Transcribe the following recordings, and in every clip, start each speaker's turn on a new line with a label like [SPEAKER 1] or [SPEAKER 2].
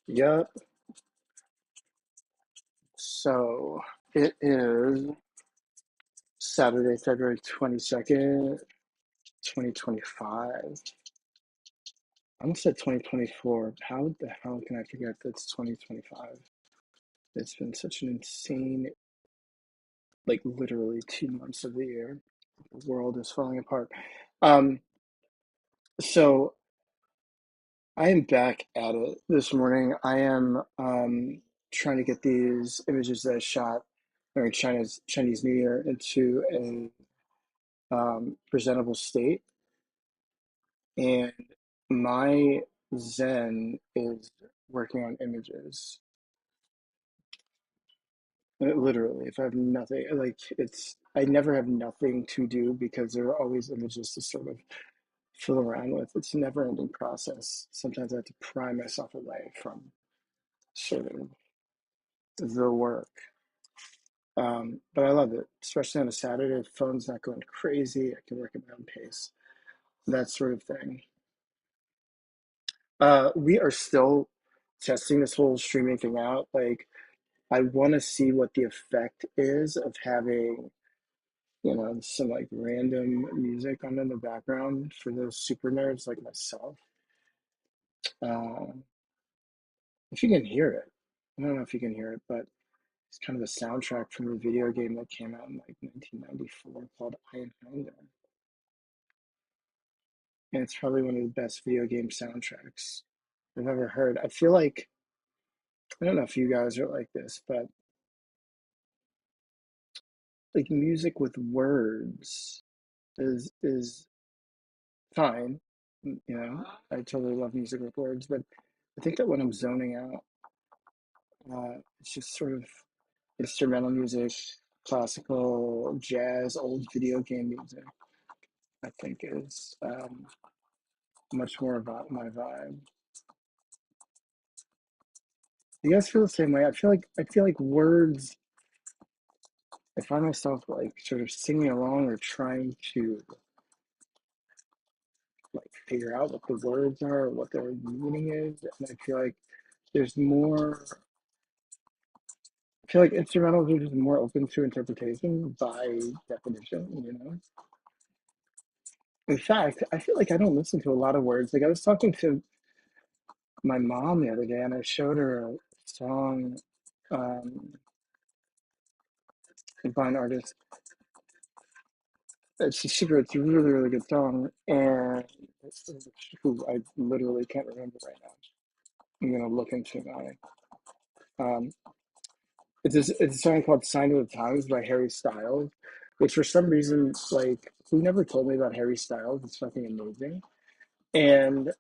[SPEAKER 1] Yep. So it is Saturday, February 22nd, 2025. I almost said 2024. How the hell can I forget that it's 2025? It's been such an insane, like literally 2 months of the year. The world is falling apart. Um, so I am back at it this morning. I am trying to get these images that I shot during Chinese New Year into a presentable state. And my Zen is working on images. Literally, if I have nothing, like I never have nothing to do because there are always images to sort of fill around with. It's a never ending process. Sometimes I have to pry myself away from sort of the work. But I love it, especially on a Saturday. The phone's not going crazy. I can work at my own pace, that sort of thing. We are still testing this whole streaming thing out. Like, I want to see what the effect is of having, some like random music on in the background for those super nerds like myself. Uh, if you can hear it, I don't know if you can hear it, but it's kind of a soundtrack from a video game that came out in like 1994 called I Am Home. And it's probably one of the best video game soundtracks I've ever heard. I feel like I don't know if you guys are like this, but like music with words is fine. I totally love music with words, but I think that when I'm zoning out, it's just sort of instrumental music, classical, jazz, old video game music. I think is much more about my vibe. You guys feel the same way? I feel like words. I find myself like sort of singing along or trying to like figure out what the words are or what their meaning is, and I feel like there's more. I feel like instrumentals are just more open to interpretation by definition. In fact, I feel like I don't listen to a lot of words. Like I was talking to my mom the other day, and I showed her a song by an artist. It's a really, really good song, and who I literally can't remember right now. I'm gonna look into my. Um, it's a song called "Sign of the Times" by Harry Styles, which for some reason, like, who never told me about Harry Styles? It's fucking amazing, and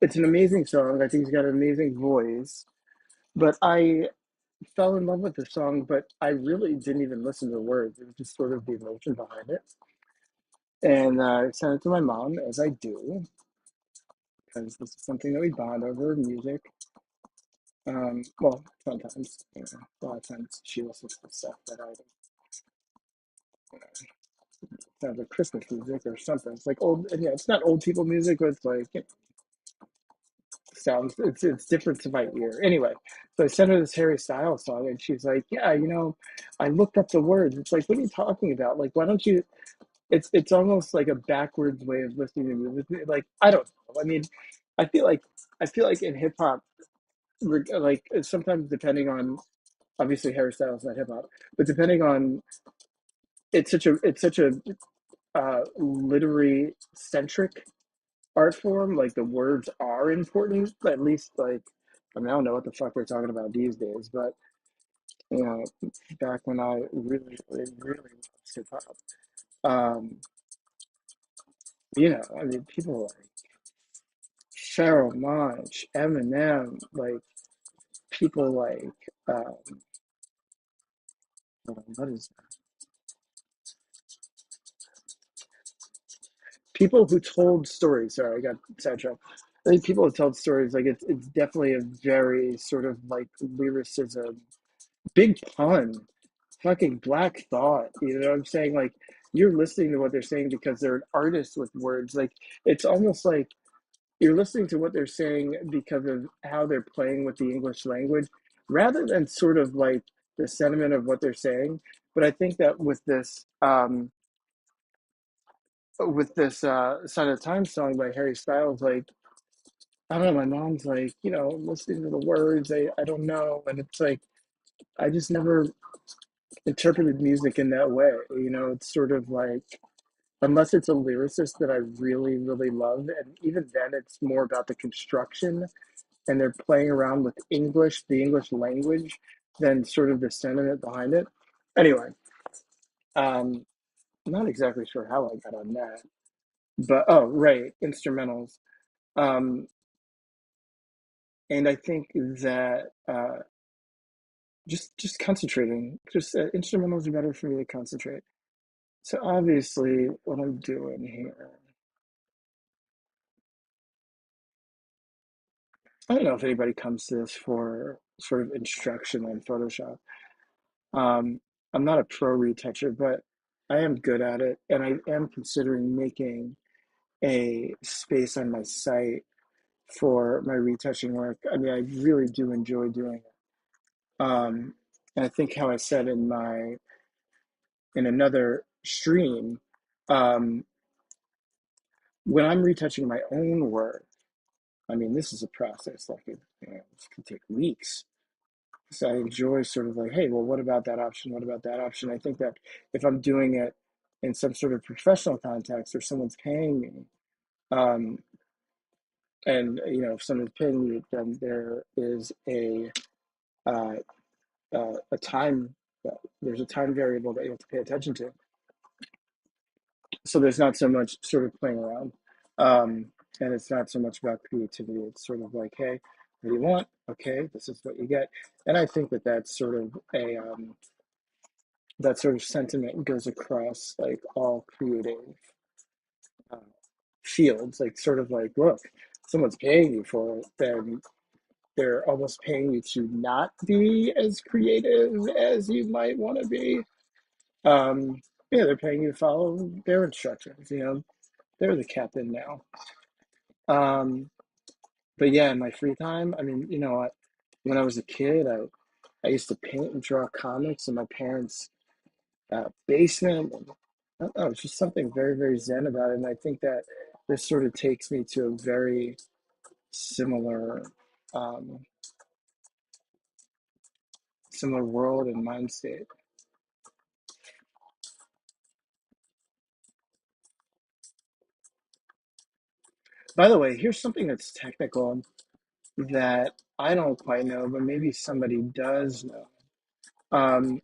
[SPEAKER 1] it's an amazing song. I think he's got an amazing voice, but I fell in love with the song, but I really didn't even listen to the words. It was just sort of the emotion behind it. And I sent it to my mom, as I do, because this is something that we bond over music. Well, sometimes, a lot of times she listens to stuff that I don't, sounds like Christmas music or something. It's like old, yeah, it's not old people music, but it's like, sounds, it's different to my ear. Anyway, so I sent her this Harry Styles song, and she's like, yeah, I looked up the words. It's like, what are you talking about? Like, why don't you? It's almost like a backwards way of listening to music. Like, I don't know. I mean, I feel like I feel like in hip hop, like sometimes depending on obviously Harry Styles is not hip hop, but depending on it's such a literary centric art form. Like the words are important, at least like I mean I don't know what the fuck we're talking about these days, but you know back when I really really really loved hip hop, um, I mean people like Cheryl Monch, Eminem, like people like what is people who told stories. Sorry, I got sidetracked. I think people who told stories like it's definitely a very sort of like lyricism, big pun, fucking black thought. You know what I'm saying? Like you're listening to what they're saying because they're an artist with words. Like it's almost like you're listening to what they're saying because of how they're playing with the English language rather than sort of like the sentiment of what they're saying. But I think that with this Sign of the Times song by Harry Styles, like, I don't know, my mom's like, listening to the words, I don't know. And it's like, I just never interpreted music in that way. It's sort of like, unless it's a lyricist that I really, really love, and even then, it's more about the construction and they're playing around with the English language, than sort of the sentiment behind it. Anyway, I'm not exactly sure how I got on that, but oh, right, instrumentals. Um, and I think that just concentrating, just instrumentals are better for me to concentrate. So obviously, what I'm doing here, I don't know if anybody comes to this for sort of instruction on Photoshop. Um, I'm not a pro retoucher, but I am good at it, and I am considering making a space on my site for my retouching work. I mean, I really do enjoy doing it. And I think how I said in another stream, um, when I'm retouching my own work, I mean, this is a process like it can take weeks. So I enjoy sort of like, hey, well, what about that option? What about that option? I think that if I'm doing it in some sort of professional context or someone's paying me, um, and if someone's paying me, then there is uh, a time, there's a time variable that you have to pay attention to. So there's not so much sort of playing around, and it's not so much about creativity. It's sort of like, hey, what do you want? Okay, this is what you get. And I think that that's sort of that sort of sentiment goes across like all creative uh, fields. Like, sort of like, look, someone's paying you for it, then they're almost paying you to not be as creative as you might want to be. Um, yeah, they're paying you to follow their instructions. They're the captain now. But yeah, in my free time, I mean, when I was a kid, I used to paint and draw comics in my parents' basement. And I don't know, it's just something very, very zen about it. And I think that this sort of takes me to a very similar, um, similar world and mind state. By the way, here's something that's technical that I don't quite know, but maybe somebody does know. Um,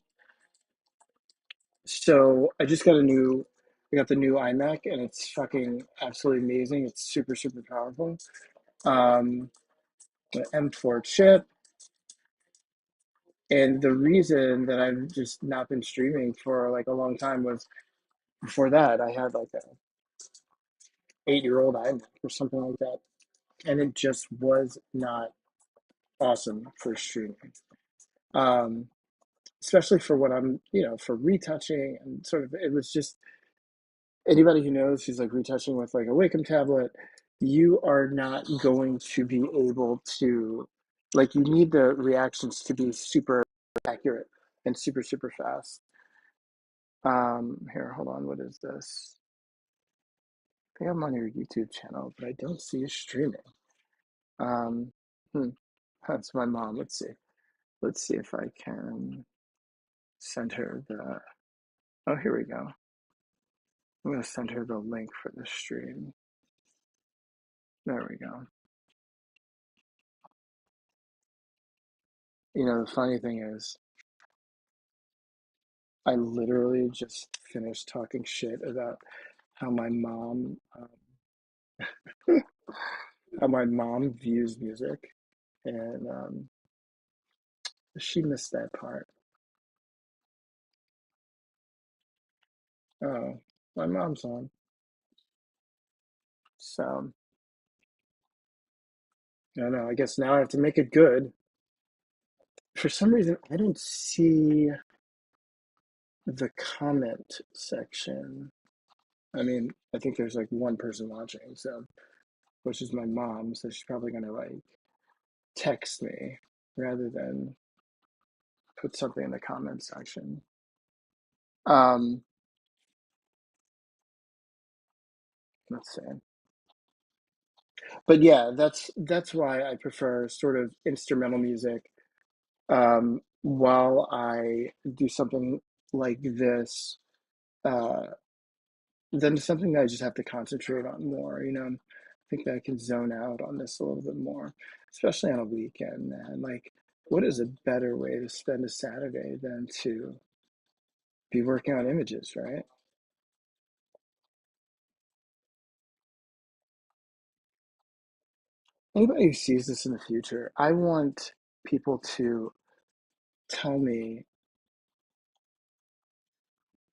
[SPEAKER 1] so I got the new iMac, and it's fucking absolutely amazing. It's super, super powerful. Um, the M4 chip. And the reason that I've just not been streaming for like a long time was before that I had like a 8-year old iMac or something like that, and it just was not awesome for streaming. Um, Especially for what I'm, for retouching and sort of, it was just, anybody who knows who's like retouching with like a Wacom tablet, you are not going to be able to, like, you need the reactions to be super accurate and super, super fast. Here, hold on, what is this? I think I'm on your YouTube channel, but I don't see you streaming. Um, hmm, that's my mom. Let's see. Let's see if I can send her the. Oh, here we go. I'm gonna send her the link for the stream. There we go. The funny thing is, I literally just finished talking shit about how my mom, how my mom views music, and she missed that part. Oh, my mom's on. So I don't know. I guess now I have to make it good. For some reason, I don't see the comment section. I mean, I think there's like one person watching, so which is my mom, so she's probably gonna like text me rather than put something in the comment section. Um, let's see. But yeah, that's why I prefer sort of instrumental music while I do something like this uh, than something that I just have to concentrate on more. I think that I can zone out on this a little bit more, especially on a weekend, man. Like, what is a better way to spend a Saturday than to be working on images, right? Anybody who sees this in the future, I want people to tell me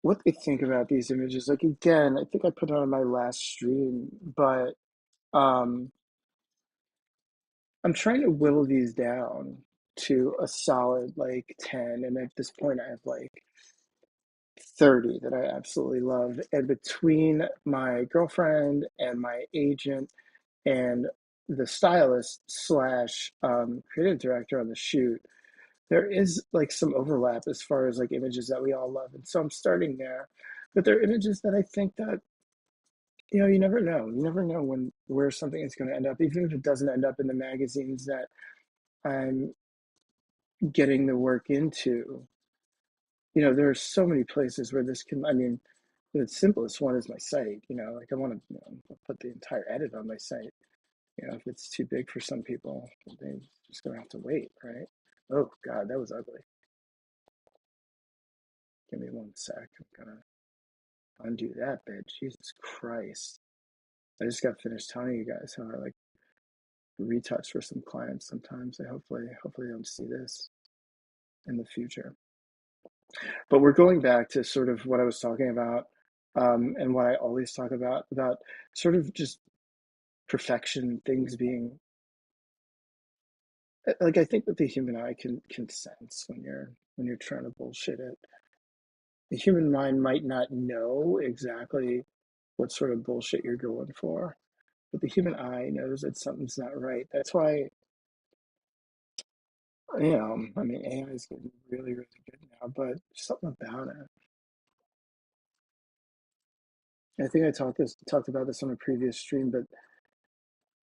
[SPEAKER 1] what they think about these images. Like again, I think I put it on my last stream, but um, I'm trying to whittle these down to a solid like 10, and at this point I have like 30 that I absolutely love. And between my girlfriend and my agent and the stylist slash creative director on the shoot, there is like some overlap as far as like images that we all love. And so I'm starting there. But there are images that I think that, you never know. You never know where something is going to end up, even if it doesn't end up in the magazines that I'm getting the work into. There are so many places where this can, I mean, the simplest one is my site. Like I want to put the entire edit on my site. If it's too big for some people, they're just gonna have to wait, right? Oh God, that was ugly. Give me one sec. I'm gonna undo that bit. Jesus Christ. I just got finished telling you guys how I like retouch for some clients sometimes. I hopefully don't see this in the future. But we're going back to sort of what I was talking about, and what I always talk about sort of just perfection, things being like I think that the human eye can sense when you're trying to bullshit it. The human mind might not know exactly what sort of bullshit you're going for, but the human eye knows that something's not right. That's why, I mean, AI is getting really, really good now, but something about it. I think I talked about this on a previous stream, but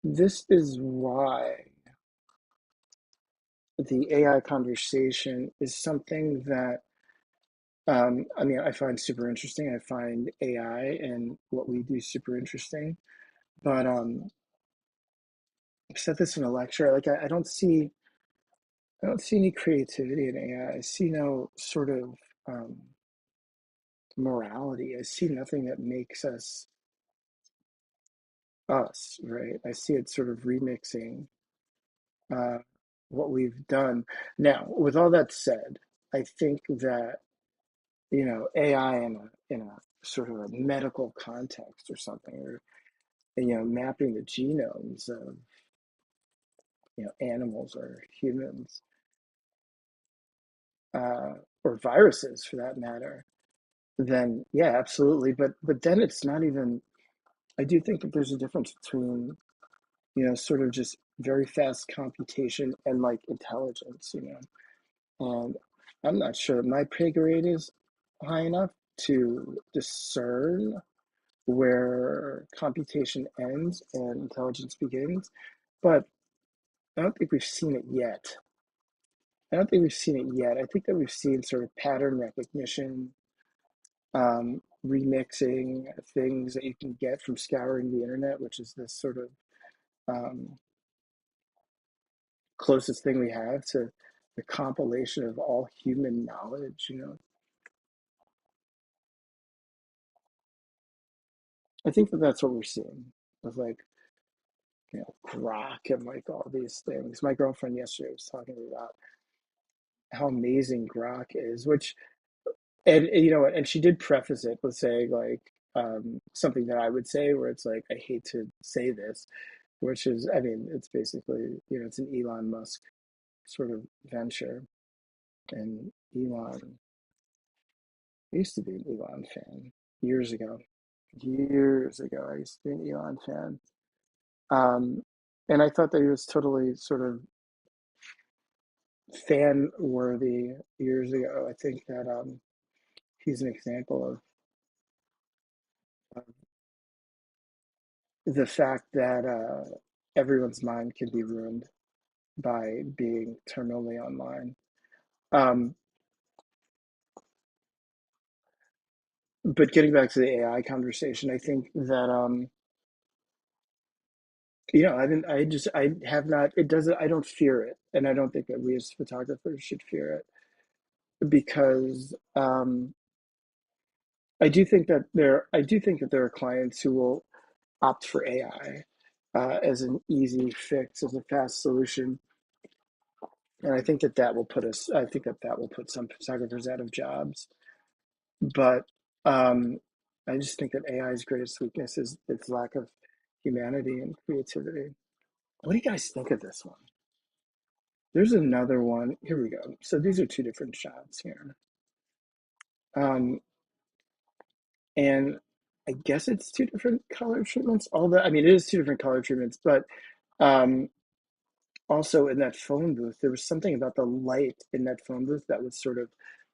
[SPEAKER 1] this is why the AI conversation is something that I mean, I find super interesting. I find AI and what we do super interesting. But I said this in a lecture. Like I don't see any creativity in AI. I see no sort of um, morality. I see nothing that makes us us, right? I see it sort of remixing uh, what we've done. Now, with all that said, I think that AI in a sort of a medical context or something, or mapping the genomes of animals or humans, uh, or viruses for that matter, then yeah, absolutely. But then it's not even. I do think that there's a difference between sort of just very fast computation and like intelligence, and I'm not sure my pay grade is high enough to discern where computation ends and intelligence begins, but I don't think we've seen it yet. I don't think we've seen it yet. I think that we've seen sort of pattern recognition, remixing things that you can get from scouring the internet, which is this sort of um, closest thing we have to the compilation of all human knowledge. I think that that's what we're seeing with like, Grok and like all these things. My girlfriend yesterday was talking to me about how amazing Grok is, which and and she did preface it with saying like something that I would say where it's like I hate to say this, which is I mean it's basically it's an Elon Musk sort of venture, and Elon I used to be an Elon fan years ago. Years ago, I used to be an Elon fan. Um, and I thought that he was totally sort of fan worthy years ago. I think that he's an example of the fact that everyone's mind can be ruined by being terminally online. Um, but getting back to the AI conversation, I think that I have not. It doesn't. I don't fear it, and I don't think that we as photographers should fear it because I do think that there are clients who will opt for AI as an easy fix, as a fast solution, and I think that that will put us. I think that that will put some photographers out of jobs. But um, I just think that AI's greatest weakness is its lack of humanity and creativity. What do you guys think of this one? There's another one. Here we go. So these are two different shots here. Um, and I guess it's two different color treatments. Although, I mean, it is two different color treatments, but um, also in that phone booth, there was something about the light in that phone booth that was sort of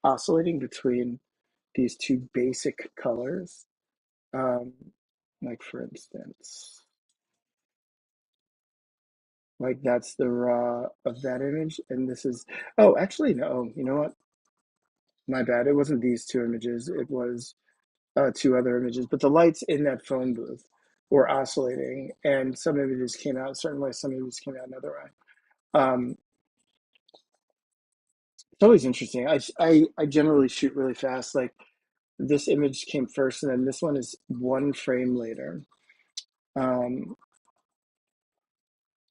[SPEAKER 1] oscillating between these two basic colors. Um, like, for instance, like that's the raw of that image. And this is, oh, actually, no, you know what? My bad. It wasn't these two images. It was two other images, but the lights in that phone booth were oscillating, and some images came out a certain way, some images came out another way. It's always interesting. I generally shoot really fast. Like this image came first, and then this one is one frame later. Um,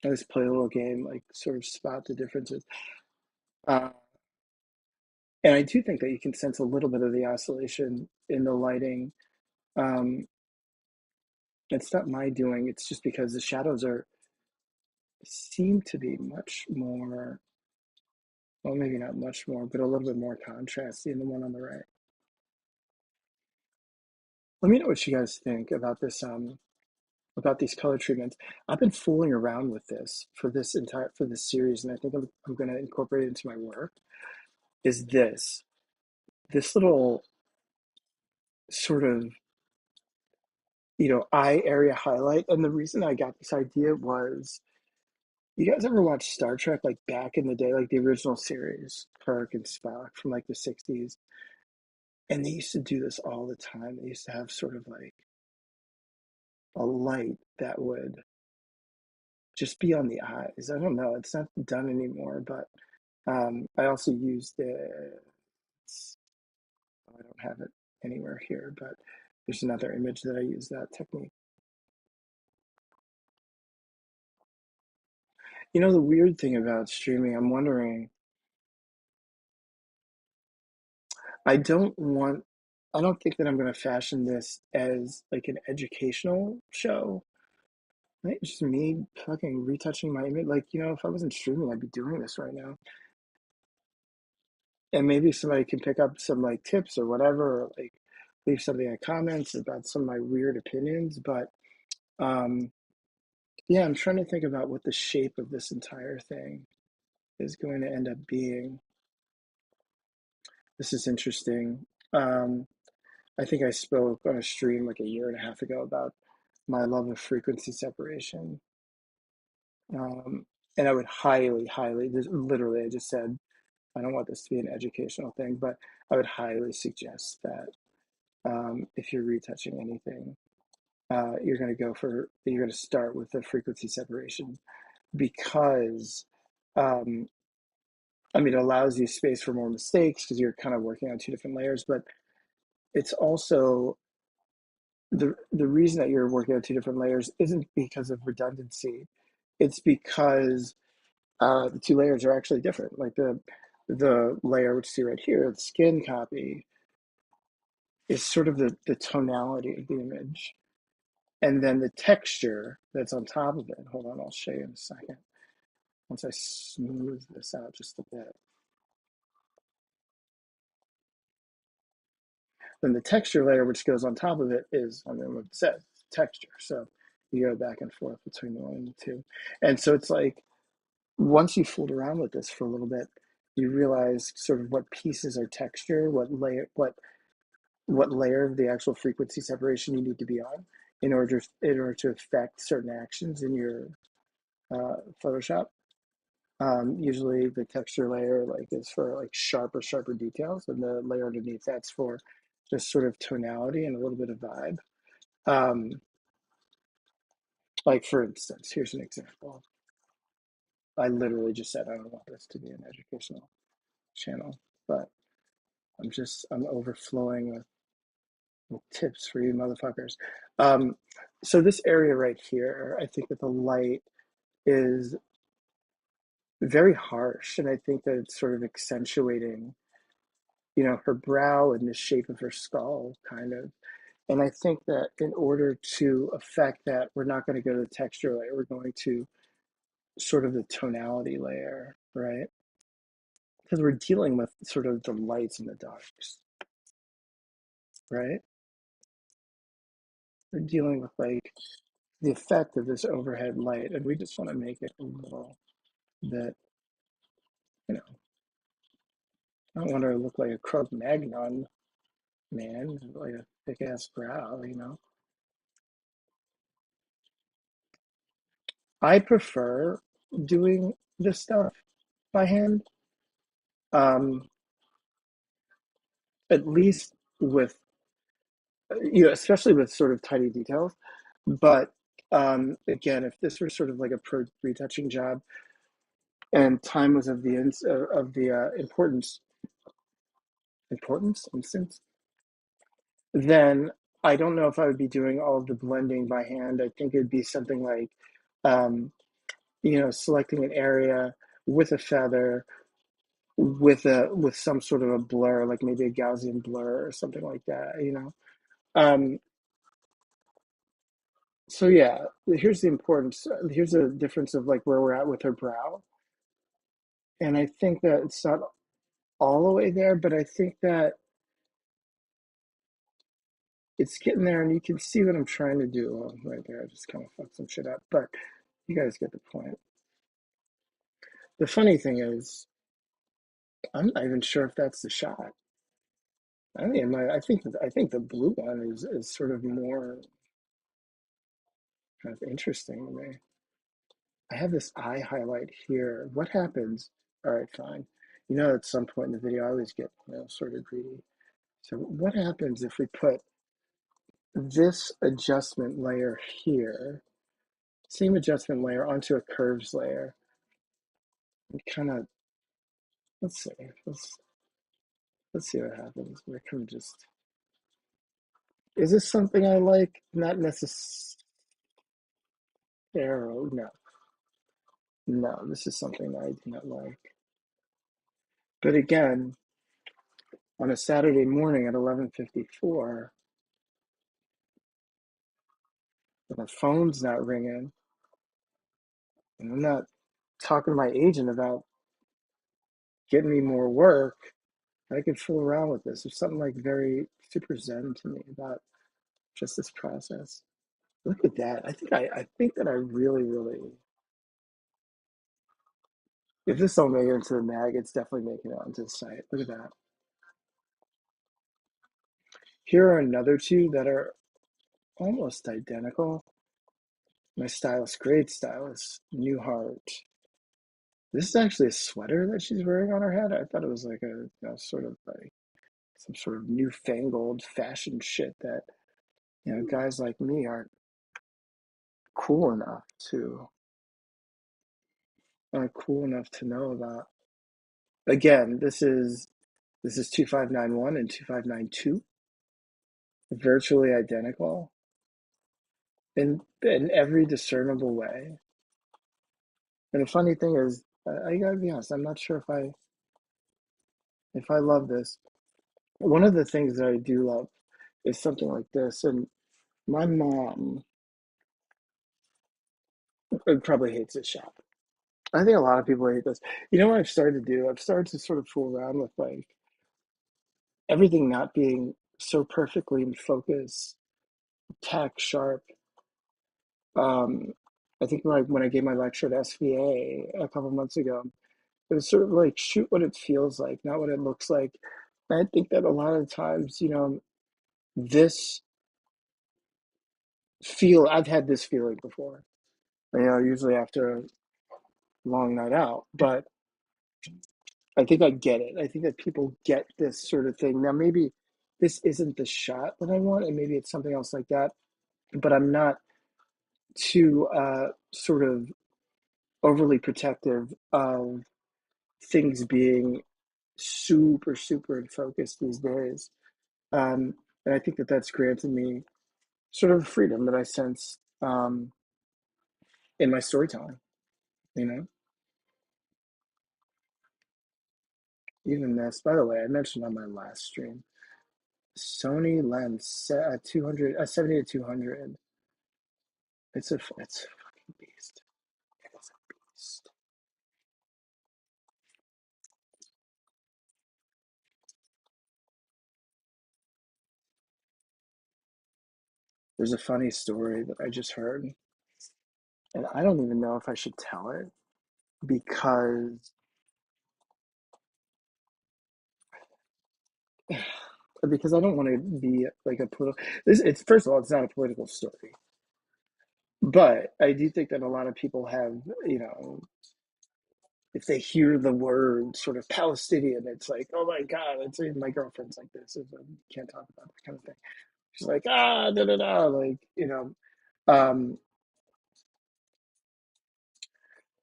[SPEAKER 1] I just play a little game, like sort of spot the differences. Uh, and I do think that you can sense a little bit of the oscillation in the lighting. Um, it's not my doing. It's just because the shadows are seem to be much more, well, maybe not much more, but a little bit more contrasty in the one on the right. Let me know what you guys think about these color treatments. I've been fooling around with this for this series, and I think I'm going to incorporate it into my work. Is this little sort of eye area highlight? And the reason I got this idea was, you guys ever watch Star Trek like back in the day, like the original series, Kirk and Spock from like the 60s? And they used to do this all the time. They used to have sort of like a light that would just be on the eyes. I don't know. It's not done anymore, but I also used it. I don't have it anywhere here, but there's another image that I use that technique. The weird thing about streaming, I'm wondering, I don't want, I don't think that I'm going to fashion this as like an educational show. I think it's just me fucking retouching my image. Like, if I wasn't streaming, I'd be doing this right now. And maybe somebody can pick up some like tips or whatever, or like leave something in the comments about some of my weird opinions. But um, yeah, I'm trying to think about what the shape of this entire thing is going to end up being. This is interesting. Um, I think I spoke on a stream like a year and a half ago about my love of frequency separation. Um, and I would highly, highly, literally, I just said, I don't want this to be an educational thing, but I would highly suggest that if you're retouching anything, you're going to start with the frequency separation because, um, I mean, it allows you space for more mistakes because you're kind of working on two different layers, but it's also the reason that you're working on two different layers isn't because of redundancy. It's because the two layers are actually different. Like the layer which you see right here, the skin copy, is sort of the tonality of the image. And then the texture that's on top of it, hold on, I'll show you in a second. Once I smooth this out just a bit. Then the texture layer, which goes on top of it, is, I mean, what it says, texture. So You go back and forth between the 1 and the 2. And so it's like once you fooled around with this for a little bit, you realize sort of what pieces are texture, what layer of the actual frequency separation you need to be on in order to affect certain actions in your Photoshop. Usually the texture layer like is for like sharper details, and the layer underneath that's for just sort of tonality and a little bit of vibe. Um, like for instance, here's an example. I literally just said I don't want this to be an educational channel, but I'm overflowing with tips for you motherfuckers. Um, so this area right here, I think that the light is very harsh, and I think that it's sort of accentuating, her brow and the shape of her skull, kind of. And I think that in order to affect that, we're not going to go to the texture layer. We're going to sort of the tonality layer, right? Because we're dealing with sort of the lights and the darks, right? We're dealing with like the effect of this overhead light, and we just want to make it a little bit, you know, I don't want her to look like a Cro-Magnon man, like a thick ass brow. I prefer doing this stuff by hand, um, at least with, especially with sort of tiny details. But again, if this were sort of like a pro retouching job and time was of the importance instance, then I don't know if I would be doing all of the blending by hand. I think it'd be something like, um, selecting an area with a feather, with some sort of a blur, like maybe a Gaussian blur or something like that. Um, so yeah, here's the importance. Here's the difference of like where we're at with her brow, and I think that it's not all the way there, but I think that it's getting there, and you can see what I'm trying to do. Well, right there, I just kind of fucked some shit up, but you guys get the point. The funny thing is, I'm not even sure if that's the shot. I think the blue one is sort of more kind of interesting to me. I have this eye highlight here. What happens? All right, fine. At some point in the video, I always get, sort of greedy. So what happens if we put this adjustment layer here, same adjustment layer onto a curves layer, and kind of, let's see, let's see what happens. We're kind of just, is this something I like? Not necessarily. No, no, this is something that I do not like. But again, on a Saturday morning at 11:54, when the phone's not ringing, and I'm not talking to my agent about getting me more work, I could fool around with this. There's something like very super zen to me about just this process. Look at that. I think that I really, really, if this don't make it into the mag, it's definitely making it onto the site. Look at that. Here are another two that are almost identical. My stylist, great stylist, Newhart. This is actually a sweater that she's wearing on her head. I thought it was like sort of like some sort of newfangled fashion shit that, guys like me aren't cool enough to know about. Again, this is 2591 and 2592, virtually identical in every discernible way. And the funny thing is, I gotta be honest, I'm not sure if I love this. One of the things that I do love is something like this, and my mom probably hates this shop. I think a lot of people hate this. You know what I've started to do? I've started to sort of fool around with like everything not being so perfectly in focus, tack sharp, Um, I think when I gave my lecture at SVA a couple months ago, it was sort of like shoot what it feels like, not what it looks like. And I think that a lot of times, this I've had this feeling before, usually after a long night out, but I think I get it. I think that people get this sort of thing. Now, maybe this isn't the shot that I want, and maybe it's something else like that, but I'm not too sort of overly protective of things being super, super in focus these days. And I think that that's granted me sort of freedom that I sense in my storytelling, you know? Even this, by the way, I mentioned on my last stream, Sony lens 200, 70 to 200. It's a fucking beast. It is a beast. There's a funny story that I just heard, and I don't even know if I should tell it because I don't want to be like a political. This it's first of all, it's not a political story, but I do think that a lot of people have, you know, if they hear the word sort of Palestinian, it's like, oh my God, it's my girlfriend's like this. Can't talk about that kind of thing. She's like, ah, da da da, like, Um,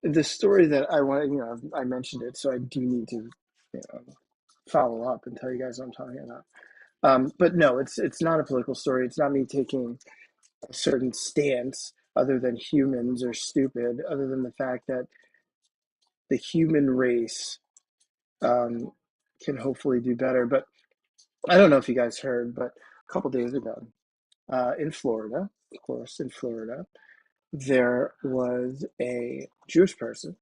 [SPEAKER 1] the story that I want, I mentioned it, so I do need to, follow up and tell you guys what I'm talking about. But no, it's not a political story. It's not me taking a certain stance other than humans are stupid, other than the fact that the human race um, can hopefully do better. But I don't know if you guys heard, but a couple days ago, in Florida, of course, in Florida, there was a Jewish person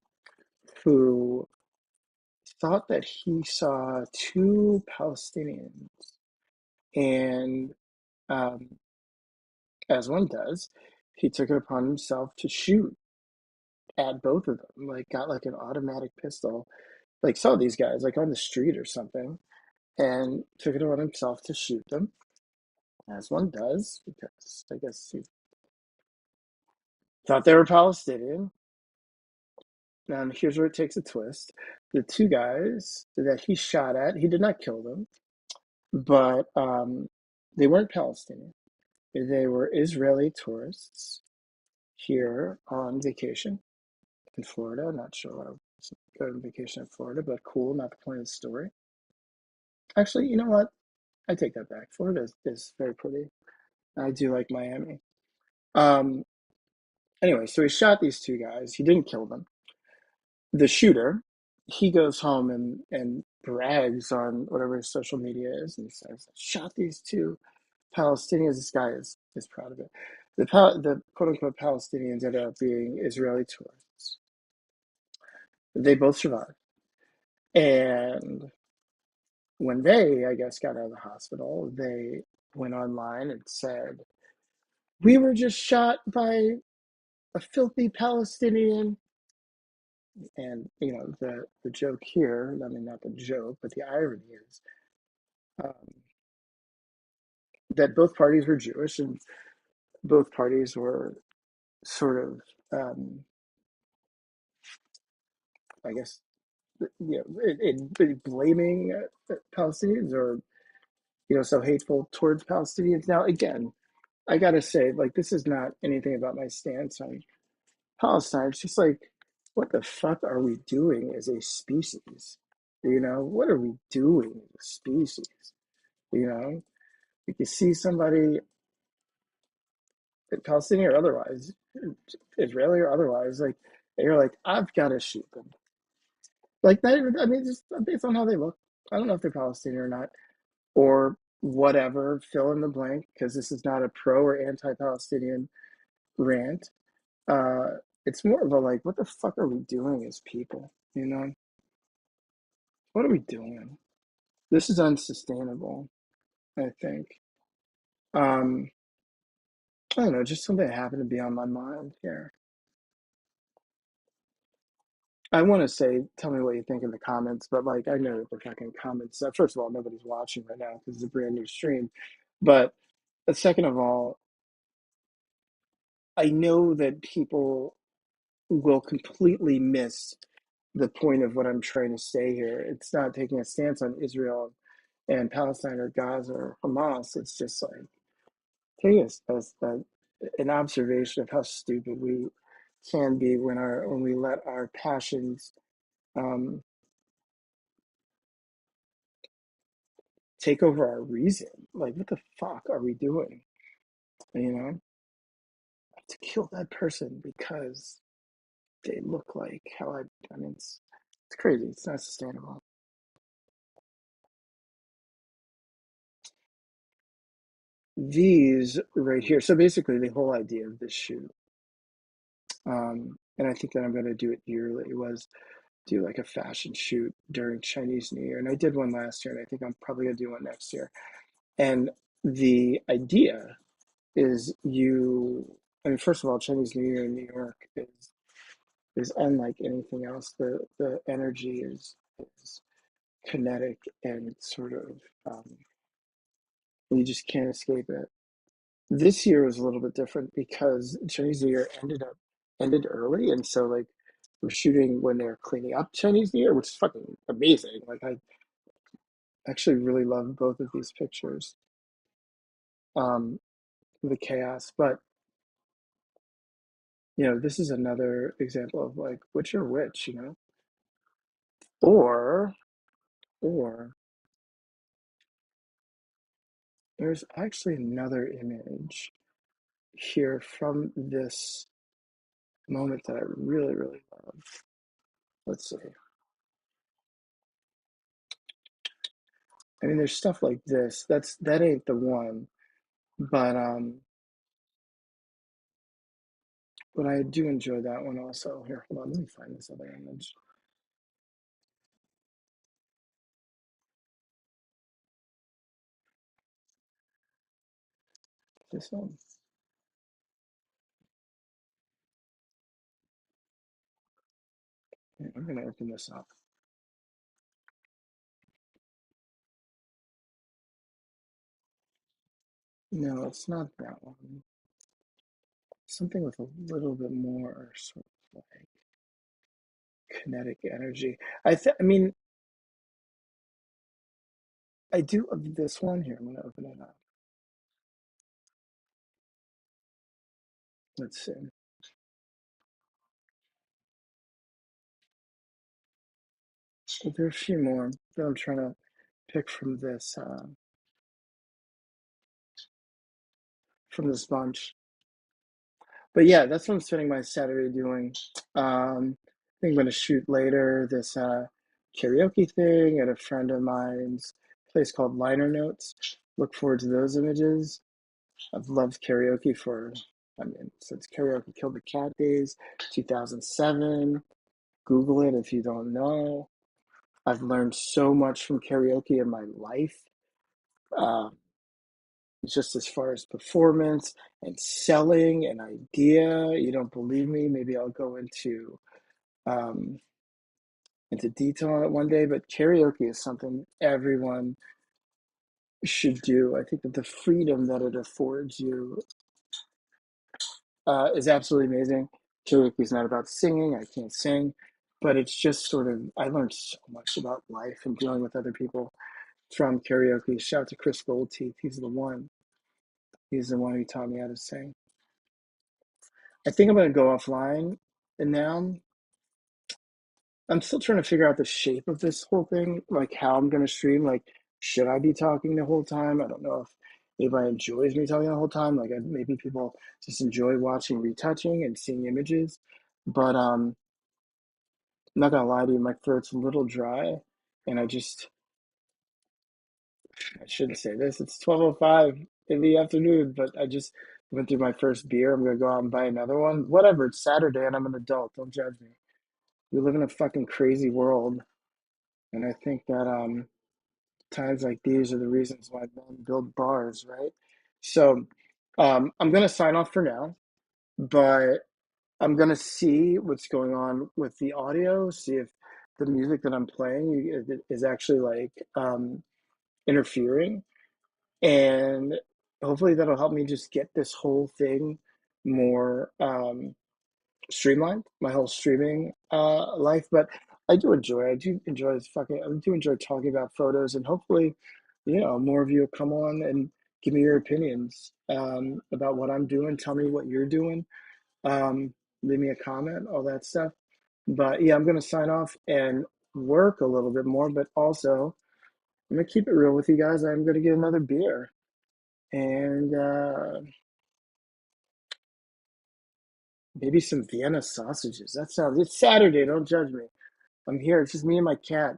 [SPEAKER 1] who thought that he saw two Palestinians, and um, as one does, he took it upon himself to shoot at both of them. Like, got like an automatic pistol, like saw these guys like on the street or something, and took it upon himself to shoot them, as one does, because I guess he thought they were Palestinian. And here's where it takes a twist. The two guys that he shot at, he did not kill them, but they weren't Palestinian. They were Israeli tourists here on vacation in Florida. I'm not sure why I was going on vacation in Florida, but cool, not the point of the story. Actually, you know what? I take that back. Florida is very pretty. I do like Miami. Um, anyway, so he shot these two guys. He didn't kill them. The shooter, he goes home and brags on whatever his social media is and says, shot these two Palestinians. This guy is proud of it. The quote unquote Palestinians ended up being Israeli tourists. They both survived. And when they, I guess, got out of the hospital, they went online and said, we were just shot by a filthy Palestinian. And, the joke here, I mean, not the joke, but the irony is um, that both parties were Jewish and both parties were sort of, I guess, in blaming Palestinians or, so hateful towards Palestinians. Now, again, I gotta say, like, this is not anything about my stance on Palestine. It's just like, what the fuck are we doing as a species? What are we doing as a species? You know, you can see somebody, Palestinian or otherwise, Israeli or otherwise, like, and you're like, I've got to shoot them. Like, not even, I mean, just based on how they look. I don't know if they're Palestinian or not, or whatever, fill in the blank, because this is not a pro or anti Palestinian rant. Uh, it's more of a like, what the fuck are we doing as people? What are we doing? This is unsustainable, I think. Um, I don't know, just something that happened to be on my mind here. I want to say, tell me what you think in the comments, but like, I know the fucking comments. First of all, nobody's watching right now because it's a brand new stream. But second of all, I know that people will completely miss the point of what I'm trying to say here. It's not taking a stance on Israel and Palestine or Gaza or Hamas. It's just like taking an observation of how stupid we can be when we let our passions um, take over our reason. Like, what the fuck are we doing? You know, to kill that person because they look like how I mean, it's crazy. It's not sustainable. These right here. So basically, the whole idea of this shoot, and I think that I'm going to do it yearly, was do like a fashion shoot during Chinese New Year. And I did one last year, and I think I'm probably going to do one next year. And the idea is I mean, first of all, Chinese New Year in New York is unlike anything else. The energy is kinetic and sort of you just can't escape it. This year was a little bit different because Chinese New Year ended early, and so like we're shooting when they're cleaning up Chinese New Year, which is fucking amazing. Like I actually really love both of these pictures, um, the chaos. But this is another example of like which are which, or or there's actually another image here from this moment that I really, really love. Let's see. I mean, there's stuff like this. That ain't the one, but I do enjoy that one also. Here, hold on, let me find this other image. This one. Yeah, I'm gonna open this up. No, it's not that one. Something with a little bit more sort of like kinetic energy. I mean, I do of this one here. I'm gonna open it up. Let's see. Well, there are a few more that I'm trying to pick from this bunch. But yeah, that's what I'm spending my Saturday doing. I think I'm gonna shoot later this karaoke thing at a friend of mine's place called Liner Notes. Look forward to those images. I've loved karaoke since karaoke killed the cat days, 2007. Google it if you don't know. I've learned so much from karaoke in my life. Uh, just as far as performance and selling an idea. You don't believe me? Maybe I'll go um, into detail on it one day. But karaoke is something everyone should do. I think that the freedom that it affords you is absolutely amazing. Karaoke is not about singing. I can't sing, but it's just sort of I learned so much about life and dealing with other people from karaoke. Shout out to Chris Goldteeth. He's the one. He's the one who taught me how to sing. I think I'm going to go offline. And now I'm still trying to figure out the shape of this whole thing, like how I'm going to stream. Like, should I be talking the whole time? I don't know if anybody enjoys me talking the whole time. Like, maybe people just enjoy watching retouching and seeing images. But I'm not going to lie to you, my throat's a little dry. And I shouldn't say this. It's 12:05 in the afternoon, but I just went through my first beer. I'm going to go out and buy another one. Whatever. It's Saturday and I'm an adult. Don't judge me. We live in a fucking crazy world, and I think that times like these are the reasons why men build bars, right? So I'm gonna sign off for now, but I'm gonna see what's going on with the audio, see if the music that I'm playing is actually like interfering, and hopefully that'll help me just get this whole thing more streamlined, my whole streaming life. But I do enjoy this fucking, I do enjoy talking about photos, and hopefully, more of you will come on and give me your opinions about what I'm doing. Tell me what you're doing. Leave me a comment, all that stuff. But yeah, I'm gonna sign off and work a little bit more, but also I'm gonna keep it real with you guys. I'm gonna get another beer and maybe some Vienna sausages. That sounds. It's Saturday. Don't judge me. I'm here. It's just me and my cat.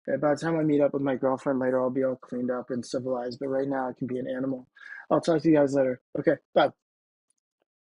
[SPEAKER 1] And by the time I meet up with my girlfriend later, I'll be all cleaned up and civilized. But right now, I can be an animal. I'll talk to you guys later. Okay, bye.